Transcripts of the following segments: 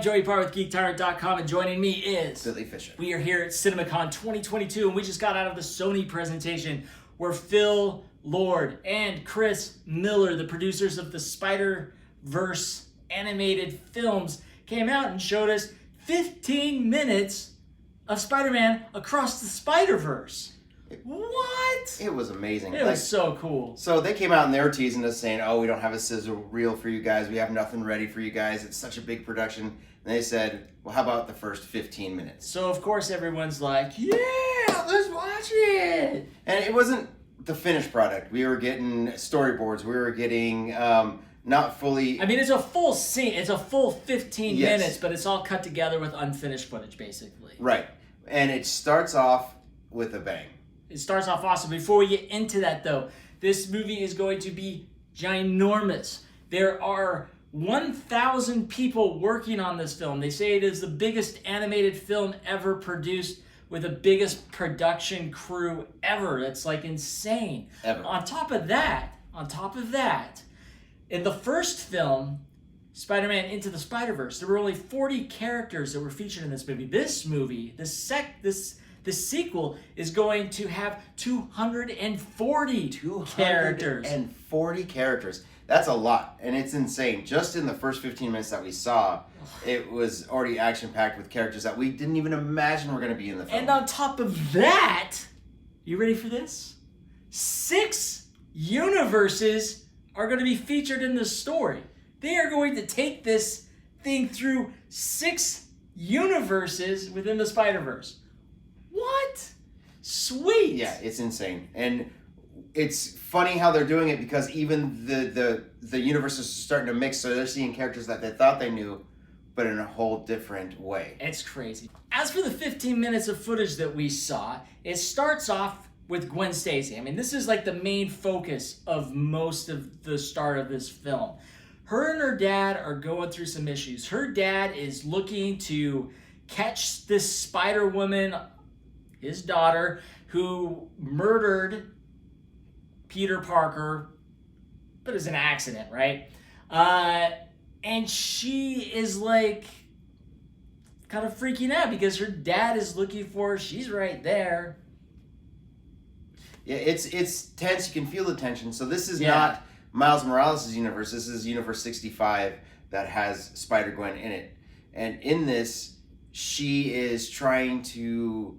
I'm Joey Parr with GeekTyrant.com, and joining me is Billy Fisher. We are here at CinemaCon 2022, and we just got out of the Sony Presentation, where Phil Lord and Chris Miller, the producers of the Spider-Verse animated films, came out and showed us 15 minutes of Spider-Man across the Spider-Verse. What? It was amazing. It was so cool. So they came out and they were teasing us saying, oh, we don't have a sizzle reel for you guys. We have nothing ready for you guys. It's such a big production. And they said, well, how about the first 15 minutes? So, of course, everyone's like, yeah, let's watch it. And it wasn't the finished product. We were getting storyboards. We were getting not fully... I mean, it's a full scene. It's a full 15 minutes, but it's all cut together with unfinished footage, basically. Right. And it starts off with a bang. It starts off awesome. Before we get into that, though, this movie is going to be ginormous. There are 1,000 people working on this film. They say it is the biggest animated film ever produced with the biggest production crew ever. That's like insane. Ever. On top of that, in the first film, Spider-Man Into the Spider-Verse, there were only 40 characters that were featured in this movie. This movie, the sequel is going to have 240 characters. 240 characters. That's a lot, and it's insane. Just in the first 15 minutes that we saw, it was already action-packed with characters that we didn't even imagine were going to be in the film. And on top of that, you ready for this? 6 universes are going to be featured in the story. They are going to take this thing through 6 universes within the Spider-Verse. What? Sweet. Yeah, it's insane. And it's funny how they're doing it because even the universes are starting to mix, so they're seeing characters that they thought they knew, but in a whole different way. It's crazy. As for the 15 minutes of footage that we saw, it starts off with Gwen Stacy. I mean, this is like the main focus of most of the start of this film. Her and her dad are going through some issues. Her dad is looking to catch this Spider-Woman, his daughter, who murdered Peter Parker, but it's an accident, right? And she is like kind of freaking out because her dad is looking for her. She's right there. Yeah, it's tense. You can feel the tension. So this is not Miles Morales' universe. This is Universe 65 that has SpiderGwen in it. And in this, she is trying to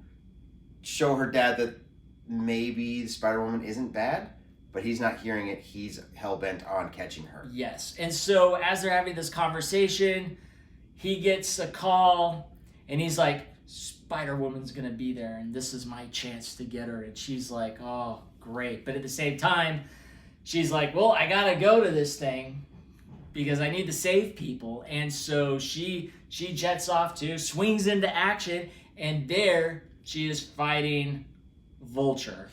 show her dad that maybe the Spider-Woman isn't bad, but he's not hearing it. He's hell-bent on catching her. Yes. And so as they're having this conversation, he gets a call, and he's like, Spider-Woman's going to be there, and this is my chance to get her. And she's like, oh, great. But at the same time, she's like, well, I got to go to this thing because I need to save people. And so she jets off too, swings into action, and there she is fighting Vulture.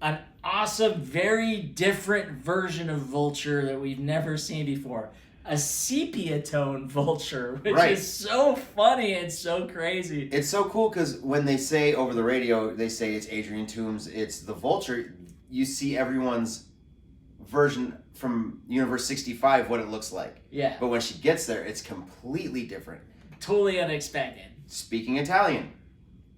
An awesome, very different version of Vulture that we've never seen before. A sepia tone Vulture, which is so funny and so crazy. It's so cool because when they say over the radio, they say it's Adrian Toomes, it's the Vulture, you see everyone's version from Universe 65, what it looks like. Yeah. But when she gets there, it's completely different. Totally unexpected. Speaking Italian.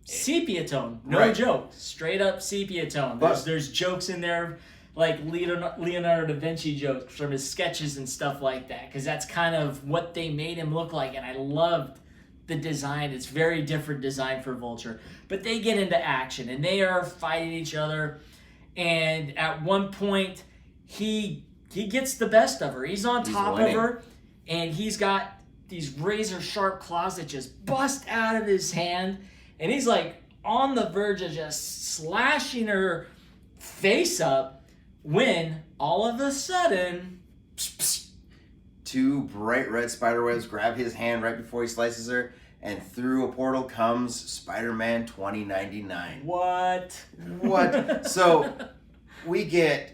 Sepia tone, no joke. Straight up sepia tone. There's jokes in there like Leonardo da Vinci jokes from his sketches and stuff like that, because that's kind of what they made him look like, and I loved the design. It's very different design for Vulture. But they get into action, and they are fighting each other, and at one point, he gets the best of her. He's on top of her, and he's got these razor-sharp claws that just bust out of his hand, and he's like on the verge of just slashing her face up when all of a sudden, 2 bright red spiderwebs grab his hand right before he slices her, and through a portal comes Spider-Man 2099. What? So we get,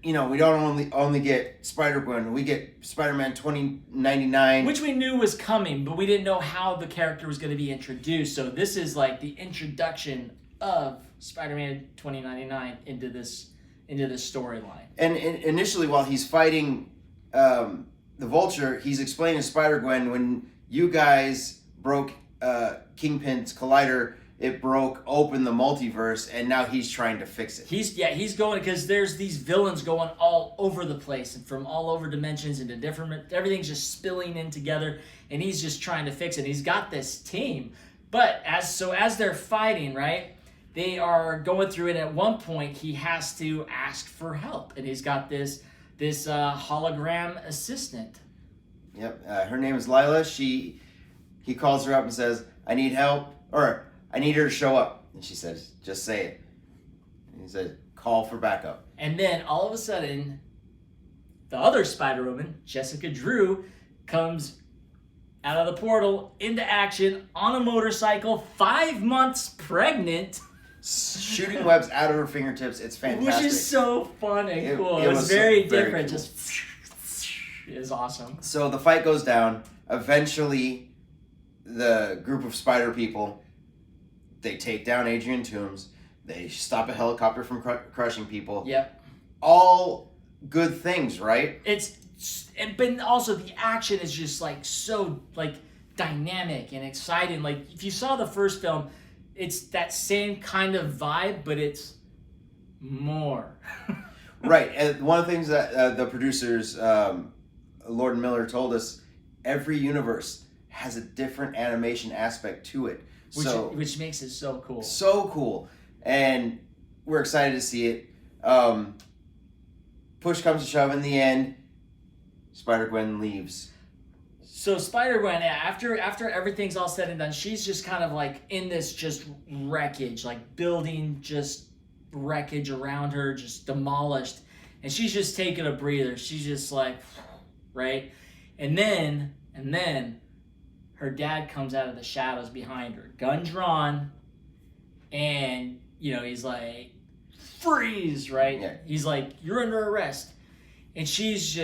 we don't only get Spider-Gwen, we get Spider-Man 2099. Which we knew was coming, but we didn't know how the character was going to be introduced. So this is like the introduction of Spider-Man 2099 into this storyline. And initially, while he's fighting the Vulture, he's explaining to Spider-Gwen when you guys broke Kingpin's collider. It broke open the multiverse, and now he's trying to fix it. He's going, because there's these villains going all over the place and from all over dimensions into different, everything's just spilling in together, and he's just trying to fix it. He's got this team, but as they're fighting, right, they are going through it. At one point, he has to ask for help, and he's got this hologram assistant. Yep, her name is Lila. He calls her up and says, "I need help," or "I need her to show up." And she says, "Just say it." And he said, "Call for backup." And then all of a sudden, the other Spider-Woman, Jessica Drew, comes out of the portal into action on a motorcycle, 5 months pregnant. Shooting webs out of her fingertips. It's fantastic. Which is so fun and cool. It was very different. Cool. Just, it was awesome. So the fight goes down. Eventually, the group of spider people, they take down Adrian Toomes. They stop a helicopter from crushing people. Yep. All good things, right? But also the action is just like so like dynamic and exciting. Like if you saw the first film, it's that same kind of vibe, but it's more. Right. And one of the things that the producers, Lord and Miller, told us, every universe has a different animation aspect to it. Which makes it so cool. So cool. And we're excited to see it. Push comes to shove in the end, SpiderGwen leaves. So SpiderGwen, after everything's all said and done, she's just kind of like in this just wreckage, like building just wreckage around her, just demolished. And she's just taking a breather. She's just like, right? And then her dad comes out of the shadows behind her, gun drawn, and, he's like, freeze, right? Yeah. He's like, you're under arrest. And she's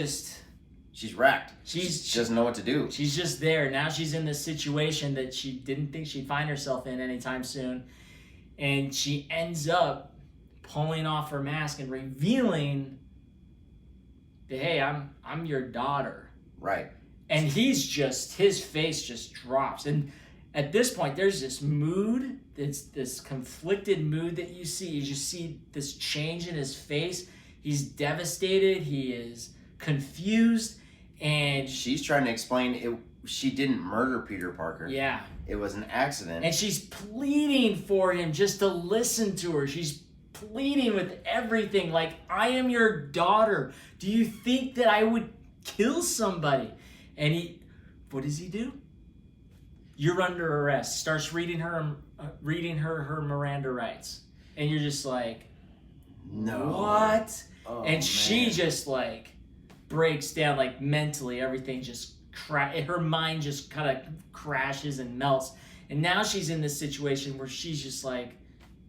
racked. She doesn't know what to do. She's just there. Now she's in this situation that she didn't think she'd find herself in anytime soon. And she ends up pulling off her mask and revealing that, hey, I'm your daughter. Right. And his face just drops. And at this point, there's this mood, this conflicted mood that you see. You just see this change in his face. He's devastated. He is confused. And she's trying to explain it. She didn't murder Peter Parker. Yeah. It was an accident. And she's pleading for him just to listen to her. She's pleading with everything. Like, I am your daughter. Do you think that I would kill somebody? And what does he do? You're under arrest. Starts reading her Miranda rights. And you're just like, no. What? Oh, and she just like breaks down, like mentally. Everything just her mind just kind of crashes and melts. And now she's in this situation where she's just like,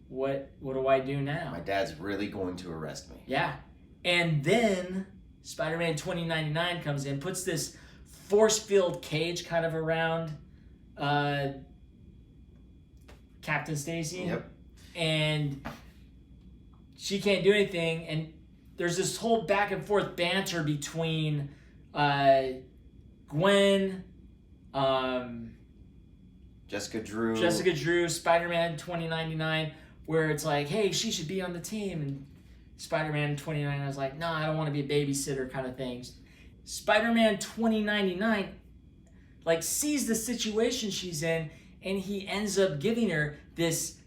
what do I do now? My dad's really going to arrest me. Yeah. And then Spider-Man 2099 comes in, puts this force field cage kind of around Captain Stacy. Yep. And she can't do anything, and there's this whole back and forth banter between Gwen, Jessica Drew, Spider-Man 2099, where it's like, hey, she should be on the team, and Spider-Man 2099 is like, no, I don't want to be a babysitter kind of thing. Spider-Man 2099 like sees the situation she's in, and he ends up giving her this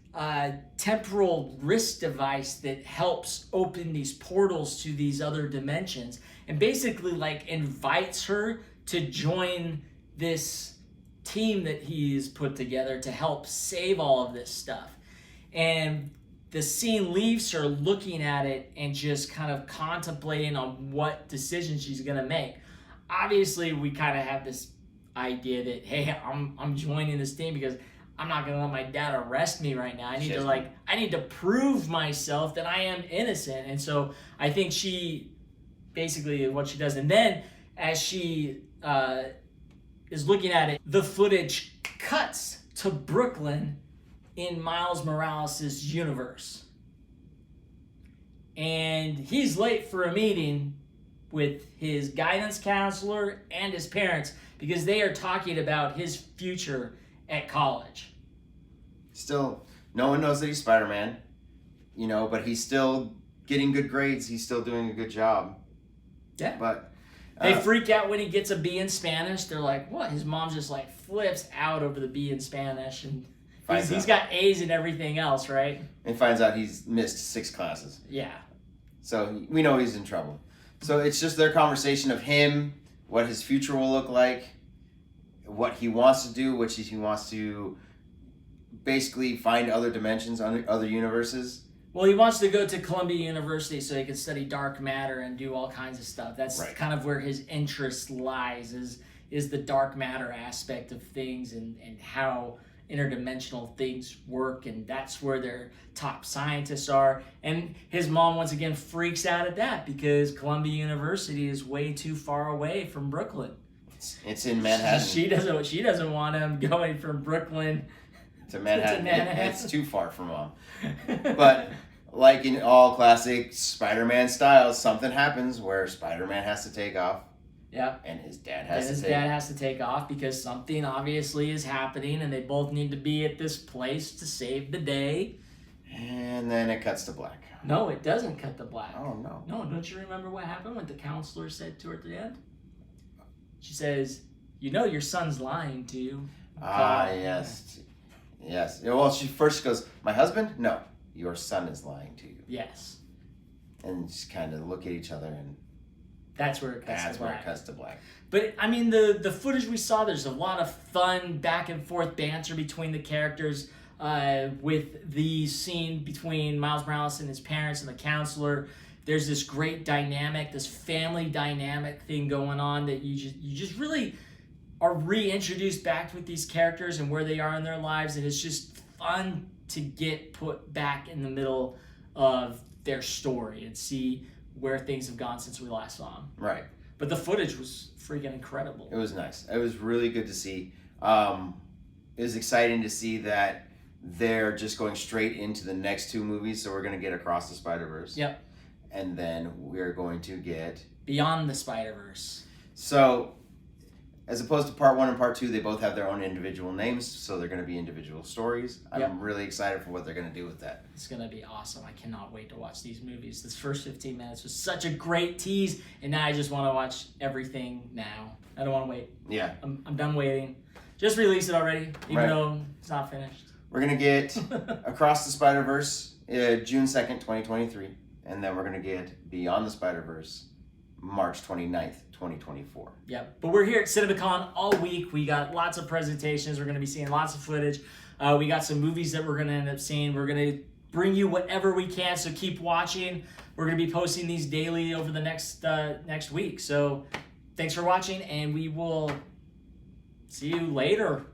temporal wrist device that helps open these portals to these other dimensions, and basically like invites her to join this team that he's put together to help save all of this stuff. And the scene leaves her looking at it and just kind of contemplating on what decision she's gonna make. Obviously, we kind of have this idea that, hey, I'm joining this team because I'm not gonna let my dad arrest me right now. I need to prove myself that I am innocent. And so I think she basically what she does. And then as she is looking at it, the footage cuts to Brooklyn in Miles Morales' universe. And he's late for a meeting with his guidance counselor and his parents because they are talking about his future at college. Still, no one knows that he's Spider-Man, you know, but he's still getting good grades. He's still doing a good job. Yeah. But they freak out when he gets a B in Spanish. They're like, what? His mom just like flips out over the B in Spanish. And he's got A's in everything else, right? And finds out he's missed 6 classes. Yeah. So we know he's in trouble. So it's just their conversation of him, what his future will look like, what he wants to do, which he wants to basically find other dimensions, other universes. Well, he wants to go to Columbia University so he can study dark matter and do all kinds of stuff. That's right. Kind of where his interest lies, is the dark matter aspect of things and how interdimensional things work, and that's where their top scientists are. And his mom once again freaks out at that because Columbia University is way too far away from Brooklyn. It's in Manhattan. She doesn't want him going from Brooklyn to Manhattan. It's too far from mom. But like in all classic Spider-Man styles, something happens where Spider-Man has to take off. Yeah. And his dad has to take off because something obviously is happening and they both need to be at this place to save the day. And then it cuts to black. No, it doesn't cut to black. Oh, no. No, don't you remember what happened when the counselor said to her at the end? She says, you know your son's lying to you. Ah, yes. Yes. Well, she first goes, my husband? No, your son is lying to you. Yes. And just kind of look at each other and that's where it cuts to black. But, I mean, the footage we saw, there's a lot of fun back and forth banter between the characters with the scene between Miles Morales and his parents and the counselor. There's this great dynamic, this family dynamic thing going on that you just really are reintroduced back with these characters and where they are in their lives, and it's just fun to get put back in the middle of their story and see where things have gone since we last saw them. Right. But the footage was freaking incredible. It was nice. It was really good to see. It was exciting to see that they're just going straight into the next 2 movies. So we're going to get Across the Spider-Verse. Yep. And then we're going to get Beyond the Spider-Verse. So as opposed to part 1 and part 2, they both have their own individual names, so they're going to be individual stories. I'm really excited for what they're going to do with that. It's going to be awesome. I cannot wait to watch these movies. This first 15 minutes was such a great tease, and now I just want to watch everything now. I don't want to wait. Yeah. I'm done waiting. Just release it already, even though it's not finished. We're going to get Across the Spider-Verse June 2nd, 2023, and then we're going to get Beyond the Spider-Verse March 29th, 2024. Yep. But we're here at CinemaCon all week. We got lots of presentations. We're going to be seeing lots of footage. We got some movies that we're going to end up seeing. We're going to bring you whatever we can, so keep watching. We're going to be posting these daily over the next week. So thanks for watching, and we will see you later.